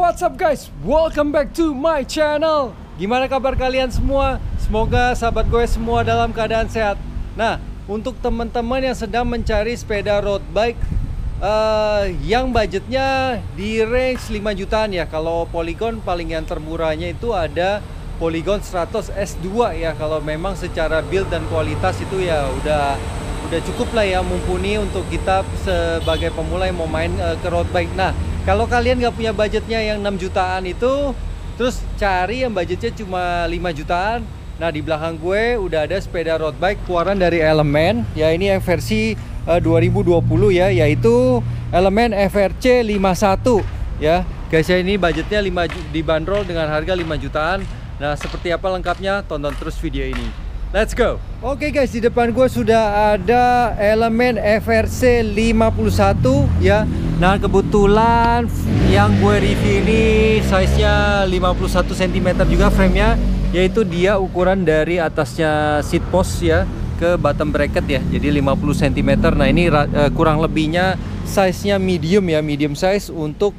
What's up guys? Welcome back to my channel. Gimana kabar kalian semua? Semoga sahabat gue semua dalam keadaan sehat. Nah, untuk teman-teman yang sedang mencari sepeda road bike yang budgetnya di range 5 jutaan ya. Kalau Polygon paling yang termurahnya itu ada Polygon 100 S2 ya. Kalau memang secara build dan kualitas itu ya udah cukup lah ya, mumpuni untuk kita sebagai pemula yang mau main ke road bike. Nah, kalau kalian nggak punya budgetnya yang 6 jutaan itu, terus cari yang budgetnya cuma 5 jutaan. Nah, di belakang gue udah ada sepeda road bike keluaran dari Element. Ya, ini yang versi 2020 ya, yaitu Element FRC 51 ya. Guys, ya ini budgetnya dibanderol dengan harga 5 jutaan. Nah, seperti apa lengkapnya? Tonton terus video ini. Let's go. Oke guys, di depan gue sudah ada Element FRC 51 ya. Nah, kebetulan yang gue review ini size-nya 51 cm juga frame-nya, yaitu dia ukuran dari atasnya seat post ya ke bottom bracket ya. Jadi 50 cm. Nah, ini kurang lebihnya size-nya medium ya, medium size untuk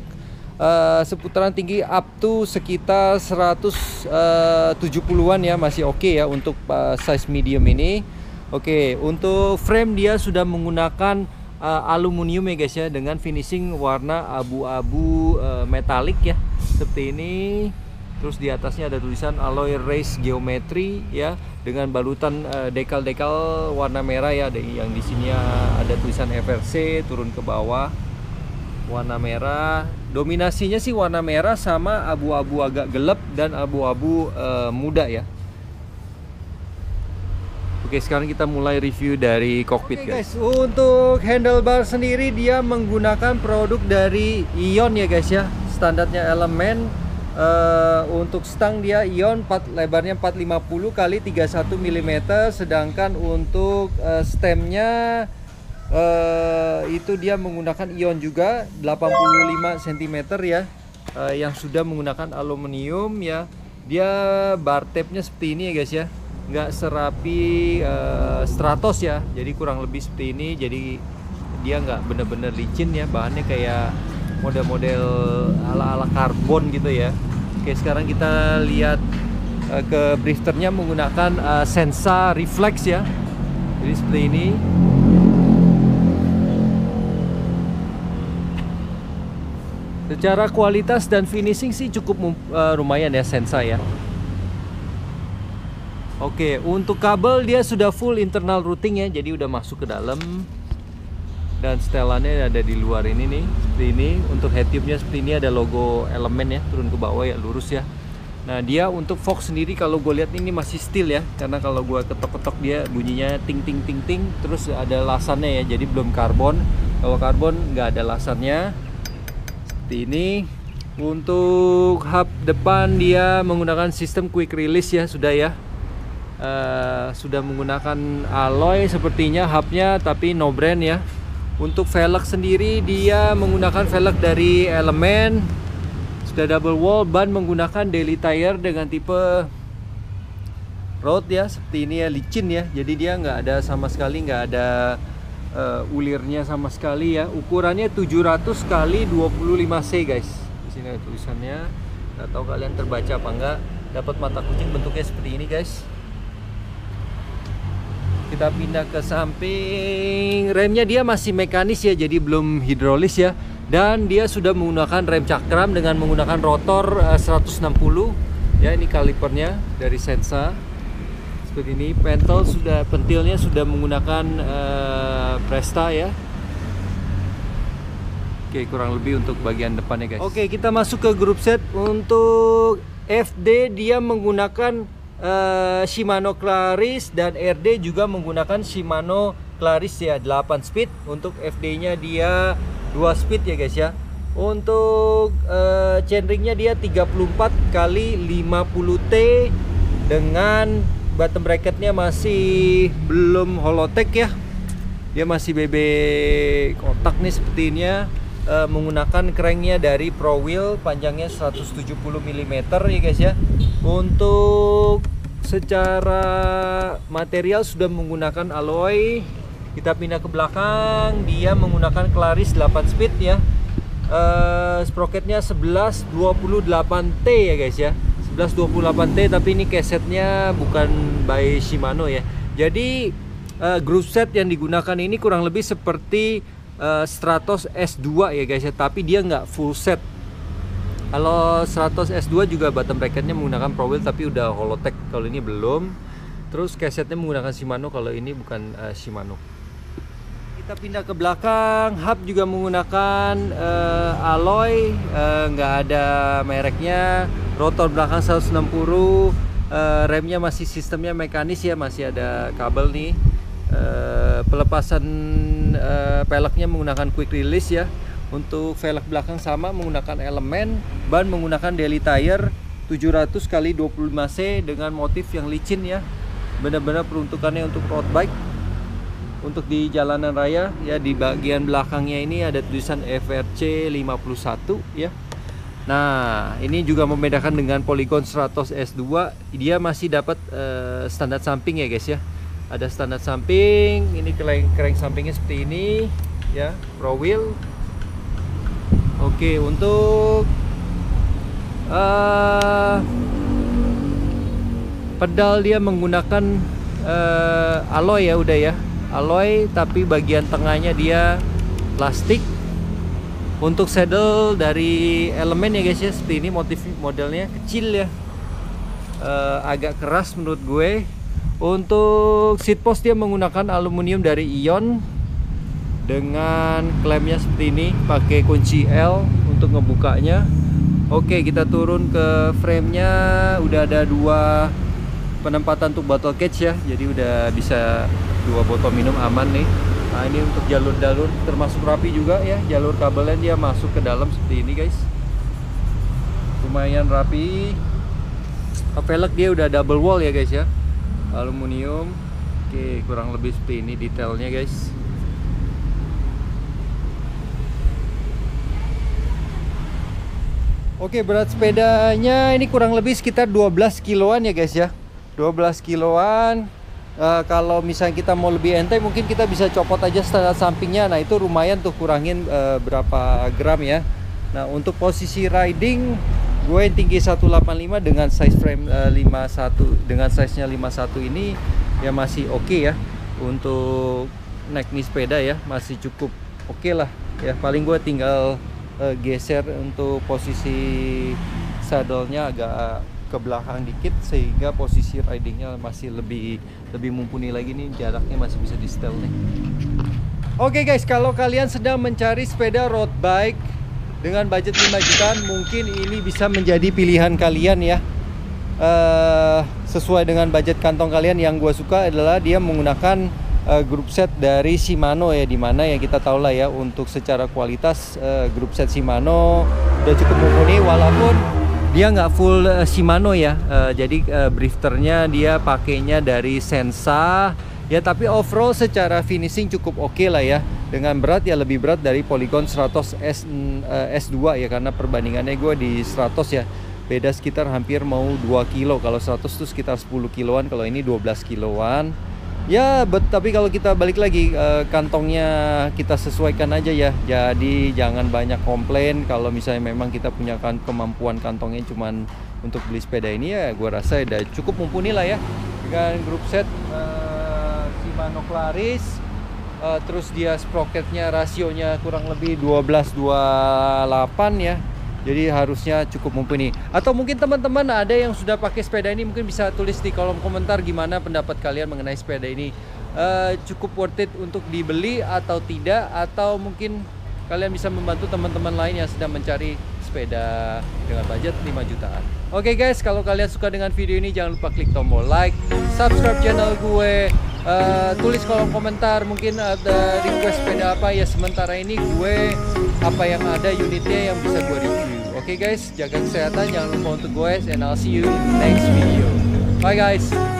seputaran tinggi up to sekitar 170-an ya, masih oke ya untuk size medium ini. Oke, untuk frame dia sudah menggunakan aluminium ya guys ya, dengan finishing warna abu-abu metalik ya, seperti ini. Terus di atasnya ada tulisan Alloy Race Geometry ya, dengan balutan dekal-dekal warna merah ya. Yang di sini ada tulisan FRC turun ke bawah, warna merah. Dominasinya sih warna merah sama abu-abu agak gelap dan abu-abu muda ya. Oke, sekarang kita mulai review dari cockpit guys. Untuk handlebar sendiri dia menggunakan produk dari Ion ya guys ya. Standarnya Element. Untuk stang dia Ion, lebarnya 450 kali 31 mm. Sedangkan untuk stemnya itu dia menggunakan Ion juga 85 cm ya, yang sudah menggunakan aluminium ya. Dia bar tape-nya seperti ini ya guys ya, nggak serapi Stratos ya, jadi kurang lebih seperti ini. Jadi dia nggak bener-bener licin ya, bahannya kayak model-model ala-ala karbon gitu ya. Oke, sekarang kita lihat ke drifternya menggunakan Sensa Reflex ya, jadi seperti ini. Secara kualitas dan finishing sih cukup lumayan ya Sensa ya. Oke, untuk kabel dia sudah full internal routing ya, jadi udah masuk ke dalam. Dan setelannya ada di luar ini nih, seperti ini. Untuk head tube-nya seperti ini, ada logo Element ya, turun ke bawah ya, lurus ya. Nah, dia untuk Fox sendiri kalau gue lihat ini masih steel ya, karena kalau gue ketok-ketok dia bunyinya ting ting ting ting. Terus ada lasannya ya, jadi belum karbon. Kalau karbon nggak ada lasannya. Ini untuk hub depan dia menggunakan sistem quick release ya, sudah ya, sudah menggunakan alloy sepertinya hubnya, tapi no brand ya. Untuk velg sendiri dia menggunakan velg dari Element, sudah double wall. Ban menggunakan daily tire dengan tipe road ya, seperti ini ya, licin ya. Jadi dia nggak ada sama sekali, nggak ada ulirnya sama sekali ya. Ukurannya 700 kali 25C guys. Di sini ada tulisannya. Nggak tahu kalian terbaca apa enggak. Dapat mata kucing bentuknya seperti ini guys. Kita pindah ke samping. Remnya dia masih mekanis ya, jadi belum hidrolis ya. Dan dia sudah menggunakan rem cakram dengan menggunakan rotor 160 ya. Ini kalipernya dari Sensa. Seperti ini, pentilnya sudah menggunakan Presta ya. Oke, kurang lebih untuk bagian depannya guys. Oke, kita masuk ke grup set. Untuk FD dia menggunakan Shimano Claris, dan RD juga menggunakan Shimano Claris ya, 8 speed. Untuk FD nya dia 2 speed ya guys ya. Untuk chainringnya dia 34 kali 50T dengan bottom bracketnya masih belum Holotech ya, dia masih BB kotak nih seperti ini ya. Menggunakan cranknya dari Pro Wheel, panjangnya 170 mm ya guys ya. Untuk secara material sudah menggunakan alloy. Kita pindah ke belakang, dia menggunakan Claris 8 speed ya. Sprocketnya 1128T ya guys ya, 1128T, tapi ini kesetnya bukan by Shimano ya. Jadi group set yang digunakan ini kurang lebih seperti Stratos S2 ya guys ya, tapi dia nggak full set. Kalau Stratos S2 juga bottom bracketnya menggunakan Pro Wheel tapi udah Holotech, kalau ini belum. Terus kesetnya menggunakan Shimano, kalau ini bukan Shimano. Kita pindah ke belakang, hub juga menggunakan alloy, nggak ada mereknya. Rotor belakang 160, remnya masih sistemnya mekanis ya, masih ada kabel nih. Pelepasan peleknya menggunakan quick release ya. Untuk velg belakang sama menggunakan elemen, ban menggunakan daily tire 700 x 25C dengan motif yang licin ya. Benar-benar peruntukannya untuk road bike, untuk di jalanan raya ya. Di bagian belakangnya ini ada tulisan FRC 51 ya. Nah, ini juga membedakan dengan Polygon Stratos S2, dia masih dapat standar samping ya guys ya. Ada standar samping, ini crank sampingnya seperti ini ya, Pro Wheel. Oke, untuk pedal dia menggunakan alloy ya, udah ya, alloy, tapi bagian tengahnya dia plastik. Untuk saddle dari elemen ya guys ya, seperti ini modelnya kecil ya, agak keras menurut gue. Untuk seat post dia menggunakan aluminium dari Ion dengan klemnya seperti ini, pakai kunci L untuk ngebukanya. Oke, kita turun ke frame-nya, udah ada 2 penempatan untuk bottle catch ya, jadi udah bisa 2 botol minum aman nih. Nah, ini untuk jalur-jalur termasuk rapi juga ya, jalur kabelnya dia masuk ke dalam seperti ini guys, lumayan rapi. Velg dia udah double wall ya guys ya, aluminium. Oke, kurang lebih seperti ini detailnya guys. Oke, berat sepedanya ini kurang lebih sekitar 12 kiloan ya guys ya, 12 kiloan. Kalau misalnya kita mau lebih enteng, mungkin kita bisa copot aja standar sampingnya. Nah, itu lumayan tuh kurangin berapa gram ya. Nah, untuk posisi riding gue yang tinggi 185 dengan size frame 51, dengan size nya 51 ini ya masih oke ya. Untuk naik nih sepeda ya masih cukup oke lah ya. Paling gue tinggal geser untuk posisi saddle-nya agak ke belakang dikit, sehingga posisi ridingnya masih lebih mumpuni lagi nih, jaraknya masih bisa di setel nih. Oke guys, kalau kalian sedang mencari sepeda road bike dengan budget 5 jutaan, mungkin ini bisa menjadi pilihan kalian ya. Sesuai dengan budget kantong kalian. Yang gue suka adalah dia menggunakan group set dari Shimano ya, dimana ya kita tahu lah ya, untuk secara kualitas group set Shimano udah cukup mumpuni, walaupun dia nggak full Shimano ya. Jadi drifternya dia pakainya dari Sensa ya, tapi overall secara finishing cukup oke lah ya. Dengan berat ya lebih berat dari Polygon Stratos S2 ya, karena perbandingannya gue di Stratos ya beda sekitar hampir mau 2 kilo. Kalau Stratos tuh sekitar 10 kiloan, kalau ini 12 kiloan ya. Tapi kalau kita balik lagi, kantongnya kita sesuaikan aja ya. Jadi jangan banyak komplain kalau misalnya memang kita punya kemampuan kantongnya cuman untuk beli sepeda ini ya. Gue rasa udah cukup mumpuni lah ya dengan group set Shimano Claris. Terus dia sprocketnya rasionya kurang lebih 12:28 ya. Jadi harusnya cukup mumpuni. Atau mungkin teman-teman ada yang sudah pakai sepeda ini, mungkin bisa tulis di kolom komentar gimana pendapat kalian mengenai sepeda ini. Cukup worth it untuk dibeli atau tidak, atau mungkin kalian bisa membantu teman-teman lain yang sedang mencari sepeda dengan budget 5 jutaan. Oke guys, kalau kalian suka dengan video ini jangan lupa klik tombol like, subscribe channel gue, tulis kolom komentar mungkin ada request sepeda apa ya. Sementara ini gue apa yang ada unitnya yang bisa gue review. Oke guys, jaga kesehatan, jangan lupa untuk goes, and I'll see you in the next video. Bye guys.